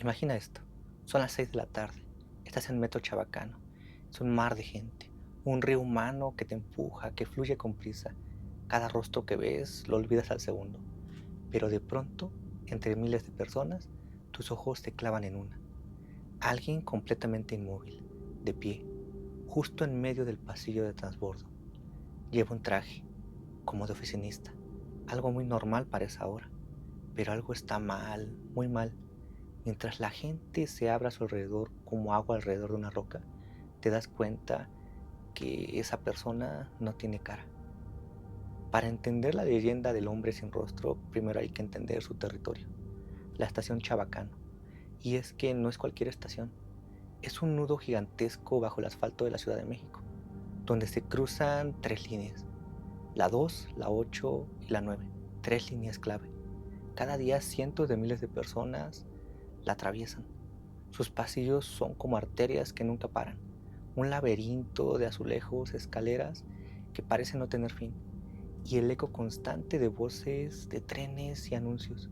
Imagina esto, son las 6 de la tarde, estás en Metro Chabacano, es un mar de gente, un río humano que te empuja, que fluye con prisa. Cada rostro que ves lo olvidas al segundo, pero de pronto, entre miles de personas, tus ojos se clavan en una. Alguien completamente inmóvil, de pie, justo en medio del pasillo de transbordo. Lleva un traje, como de oficinista, algo muy normal para esa hora, pero algo está mal, muy mal. Mientras la gente se abra a su alrededor como agua alrededor de una roca, te das cuenta que esa persona no tiene cara. Para entender la leyenda del hombre sin rostro, primero hay que entender su territorio, la estación Chabacano. Y es que no es cualquier estación, es un nudo gigantesco bajo el asfalto de la Ciudad de México, donde se cruzan tres líneas, la 2, la 8 y la 9, tres líneas clave. Cada día cientos de miles de personas la atraviesan. Sus pasillos son como arterias que nunca paran, un laberinto de azulejos, escaleras que parecen no tener fin, y el eco constante de voces, de trenes y anuncios.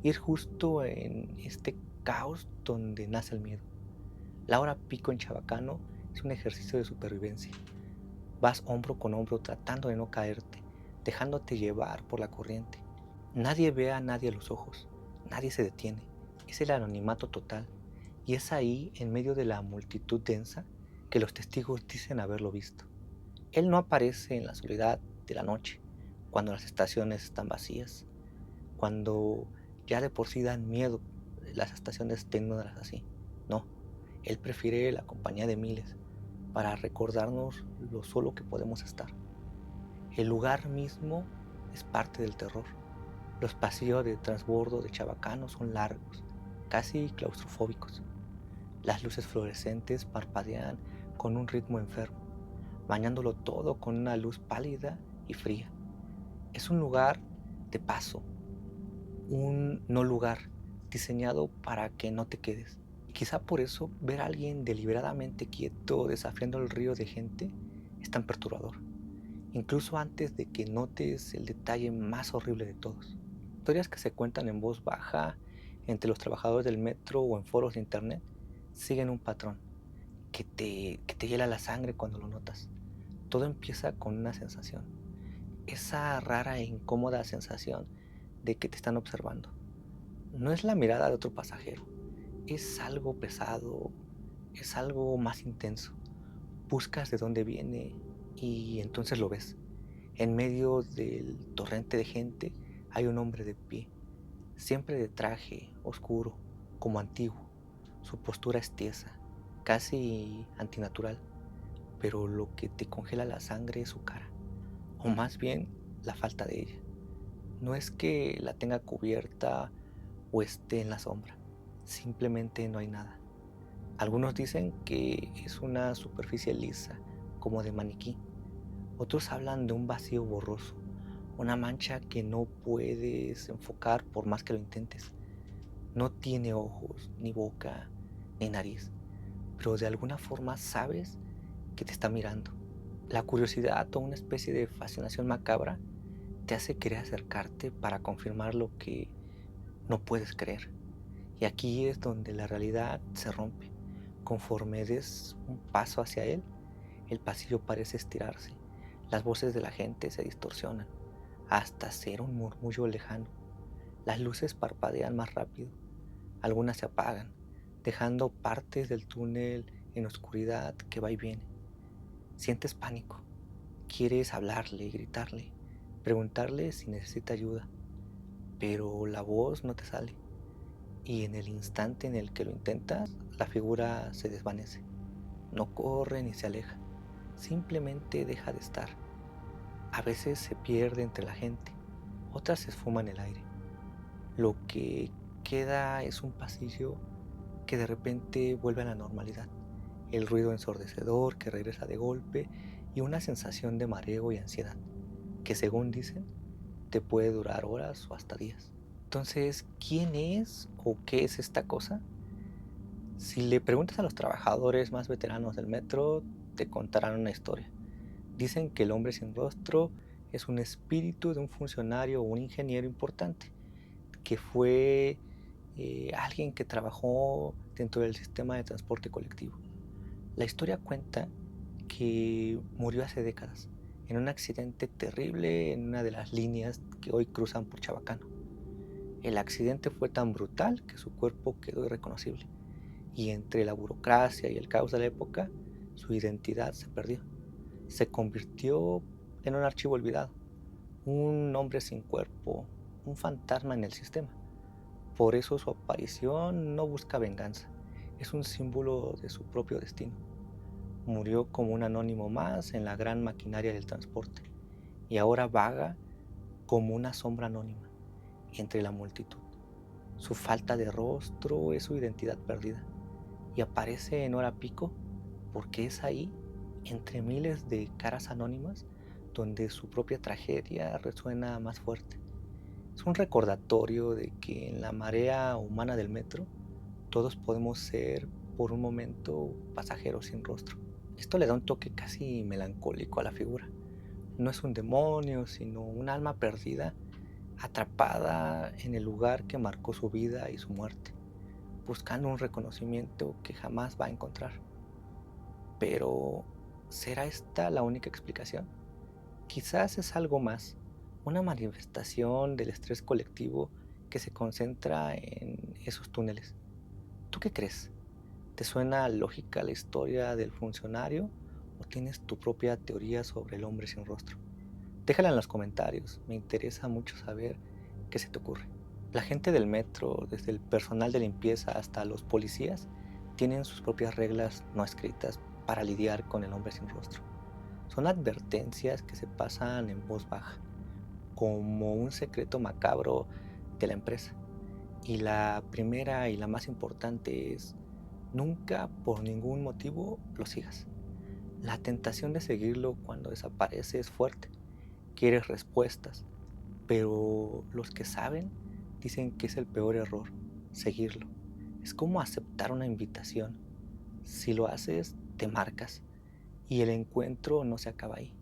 Y es justo en este caos donde nace el miedo. La hora pico en Chabacano es un ejercicio de supervivencia. Vas hombro con hombro tratando de no caerte, dejándote llevar por la corriente. Nadie ve a nadie a los ojos, nadie se detiene. Es el anonimato total. Y es ahí, en medio de la multitud densa, que los testigos dicen haberlo visto. Él no aparece en la soledad de la noche, cuando las estaciones están vacías, cuando ya de por sí dan miedo las estaciones teniéndolas así. No, él prefiere la compañía de miles para recordarnos lo solo que podemos estar. El lugar mismo es parte del terror. Los pasillos de transbordo de Chabacano son largos, casi claustrofóbicos. Las luces fluorescentes parpadean con un ritmo enfermo, bañándolo todo con una luz pálida y fría. Es un lugar de paso, un no lugar diseñado para que no te quedes. Y quizá por eso ver a alguien deliberadamente quieto desafiando el río de gente es tan perturbador, incluso antes de que notes el detalle más horrible de todos. Historias que se cuentan en voz baja entre los trabajadores del metro o en foros de internet siguen un patrón que te hiela la sangre cuando lo notas. Todo empieza con una sensación, esa rara e incómoda sensación de que te están observando. No es la mirada de otro pasajero, es algo pesado, es algo más intenso. Buscas de dónde viene y entonces lo ves. En medio del torrente de gente hay un hombre de pie, siempre de traje, oscuro, como antiguo. Su postura es tiesa, casi antinatural, pero lo que te congela la sangre es su cara, o más bien la falta de ella. No es que la tenga cubierta o esté en la sombra, simplemente no hay nada. Algunos dicen que es una superficie lisa, como de maniquí. Otros hablan de un vacío borroso, una mancha que no puedes enfocar por más que lo intentes. No tiene ojos, ni boca, ni nariz, pero de alguna forma sabes que te está mirando. La curiosidad o una especie de fascinación macabra te hace querer acercarte para confirmar lo que no puedes creer. Y aquí es donde la realidad se rompe. Conforme des un paso hacia él, el pasillo parece estirarse. Las voces de la gente se distorsionan hasta ser un murmullo lejano. Las luces parpadean más rápido. Algunas se apagan, dejando partes del túnel en oscuridad que va y viene. Sientes pánico. Quieres hablarle, gritarle, preguntarle si necesita ayuda, pero la voz no te sale. Y en el instante en el que lo intentas, la figura se desvanece. No corre ni se aleja. Simplemente deja de estar. A veces se pierde entre la gente, otras se esfuma en el aire. Lo que queda es un pasillo que de repente vuelve a la normalidad. El ruido ensordecedor que regresa de golpe y una sensación de mareo y ansiedad, que según dicen, te puede durar horas o hasta días. Entonces, ¿quién es o qué es esta cosa? Si le preguntas a los trabajadores más veteranos del metro, te contarán una historia. Dicen que el hombre sin rostro es un espíritu de un funcionario o un ingeniero importante que fue alguien que trabajó dentro del sistema de transporte colectivo. La historia cuenta que murió hace décadas en un accidente terrible en una de las líneas que hoy cruzan por Chabacano. El accidente fue tan brutal que su cuerpo quedó irreconocible y entre la burocracia y el caos de la época, su identidad se perdió. Se convirtió en un archivo olvidado, un hombre sin cuerpo, un fantasma en el sistema. Por eso su aparición no busca venganza, es un símbolo de su propio destino. Murió como un anónimo más en la gran maquinaria del transporte y ahora vaga como una sombra anónima entre la multitud. Su falta de rostro es su identidad perdida y aparece en hora pico porque es ahí, entre miles de caras anónimas, donde su propia tragedia resuena más fuerte. Es un recordatorio de que en la marea humana del metro todos podemos ser por un momento pasajeros sin rostro. Esto le da un toque casi melancólico a la figura. No es un demonio, sino un alma perdida, atrapada en el lugar que marcó su vida y su muerte, buscando un reconocimiento que jamás va a encontrar. Pero, ¿será esta la única explicación? Quizás es algo más, una manifestación del estrés colectivo que se concentra en esos túneles. ¿Tú qué crees? ¿Te suena lógica la historia del funcionario o tienes tu propia teoría sobre el hombre sin rostro? Déjala en los comentarios, me interesa mucho saber qué se te ocurre. La gente del metro, desde el personal de limpieza hasta los policías, tienen sus propias reglas no escritas para lidiar con el hombre sin rostro. Son advertencias que se pasan en voz baja, como un secreto macabro de la empresa. Y la primera y la más importante es: nunca por ningún motivo lo sigas. La tentación de seguirlo cuando desaparece es fuerte. Quieres respuestas, pero los que saben dicen que es el peor error, seguirlo. Es como aceptar una invitación. Si lo haces, te marcas y el encuentro no se acaba ahí.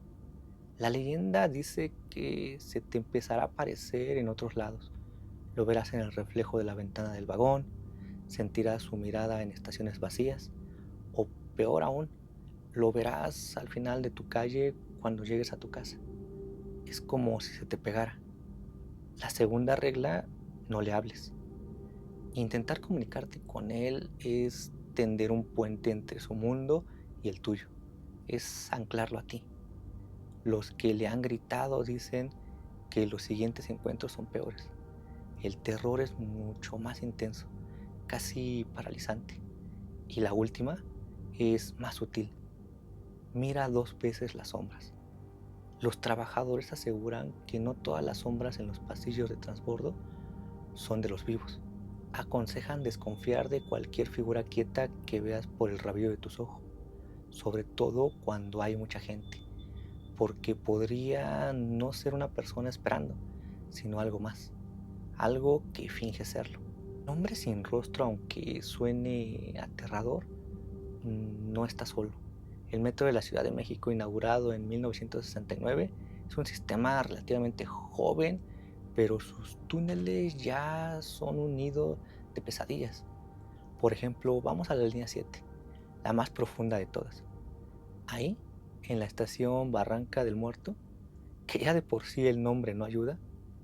La leyenda dice que se te empezará a aparecer en otros lados. Lo verás en el reflejo de la ventana del vagón, sentirás su mirada en estaciones vacías o, peor aún, lo verás al final de tu calle cuando llegues a tu casa. Es como si se te pegara. La segunda regla: no le hables. Intentar comunicarte con él es tender un puente entre su mundo y el tuyo. Es anclarlo a ti. Los que le han gritado dicen que los siguientes encuentros son peores. El terror es mucho más intenso, casi paralizante. Y la última es más sutil. Mira 2 veces las sombras. Los trabajadores aseguran que no todas las sombras en los pasillos de transbordo son de los vivos. Aconsejan desconfiar de cualquier figura quieta que veas por el rabillo de tus ojos, sobre todo cuando hay mucha gente, porque podría no ser una persona esperando, sino algo más, algo que finge serlo. El hombre sin rostro, aunque suene aterrador, no está solo. El metro de la Ciudad de México, inaugurado en 1969, es un sistema relativamente joven, pero sus túneles ya son un nido de pesadillas. Por ejemplo, vamos a la línea 7, la más profunda de todas. Ahí, en la estación Barranca del Muerto, que ya de por sí el nombre no ayuda,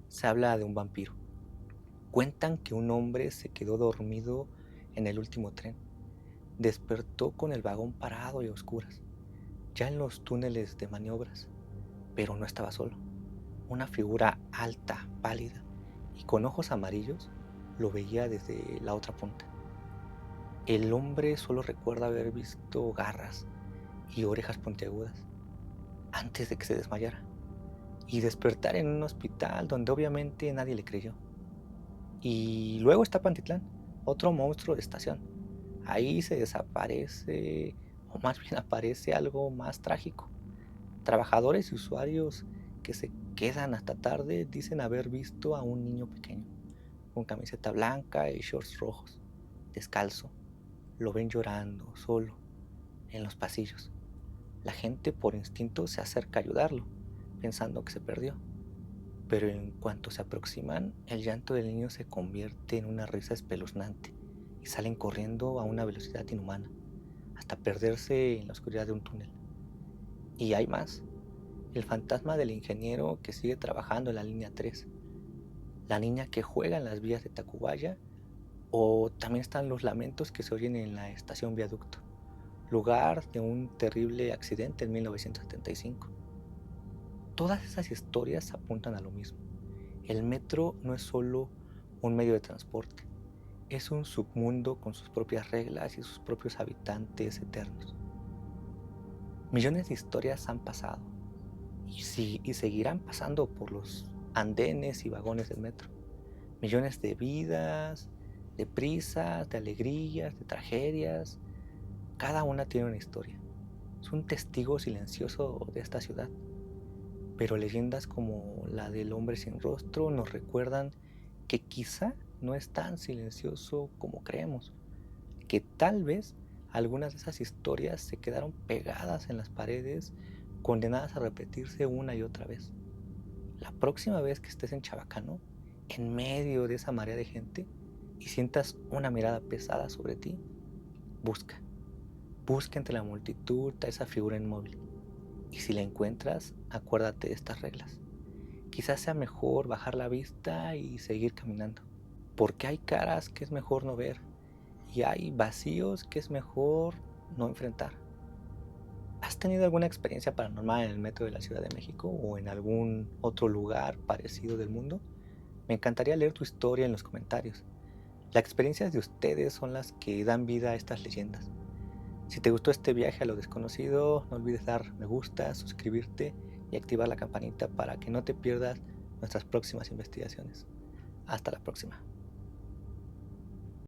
se habla de un vampiro. Cuentan que un hombre se quedó dormido en el último tren. Despertó con el vagón parado y a oscuras, ya en los túneles de maniobras, pero no estaba solo. Una figura alta, pálida y con ojos amarillos lo veía desde la otra punta. El hombre solo recuerda haber visto garras y orejas puntiagudas antes de que se desmayara y despertar en un hospital donde obviamente nadie le creyó. Y luego está Pantitlán, otro monstruo de estación. Ahí se desaparece, o más bien aparece algo más trágico. Trabajadores y usuarios que se quedan hasta tarde dicen haber visto a un niño pequeño, con camiseta blanca y shorts rojos, descalzo. Lo ven llorando, solo, en los pasillos. La gente por instinto se acerca a ayudarlo, pensando que se perdió. pero en cuanto se aproximan, el llanto del niño se convierte en una risa espeluznante y salen corriendo a una velocidad inhumana, hasta perderse en la oscuridad de un túnel. Y hay más, el fantasma del ingeniero que sigue trabajando en la línea 3, la niña que juega en las vías de Tacubaya, o también están los lamentos que se oyen en la estación Viaducto, lugar de un terrible accidente en 1975. Todas esas historias apuntan a lo mismo. El metro no es solo un medio de transporte, es un submundo con sus propias reglas y sus propios habitantes eternos. Millones de historias han pasado y seguirán pasando por los andenes y vagones del metro. Millones de vidas, de prisas, de alegrías, de tragedias. Cada una tiene una historia. Es un testigo silencioso de esta ciudad. Pero leyendas como la del hombre sin rostro nos recuerdan que quizá no es tan silencioso como creemos, que tal vez algunas de esas historias se quedaron pegadas en las paredes, condenadas a repetirse una y otra vez. La próxima vez que estés en Chabacano, en medio de esa marea de gente, y sientas una mirada pesada sobre ti, busca. Busca entre la multitud a esa figura inmóvil. Y si la encuentras, acuérdate de estas reglas. Quizás sea mejor bajar la vista y seguir caminando, porque hay caras que es mejor no ver y hay vacíos que es mejor no enfrentar. ¿Has tenido alguna experiencia paranormal en el metro de la Ciudad de México o en algún otro lugar parecido del mundo? Me encantaría leer tu historia en los comentarios. Las experiencias de ustedes son las que dan vida a estas leyendas. Si te gustó este viaje a lo desconocido, no olvides dar me gusta, suscribirte y activar la campanita para que no te pierdas nuestras próximas investigaciones. Hasta la próxima.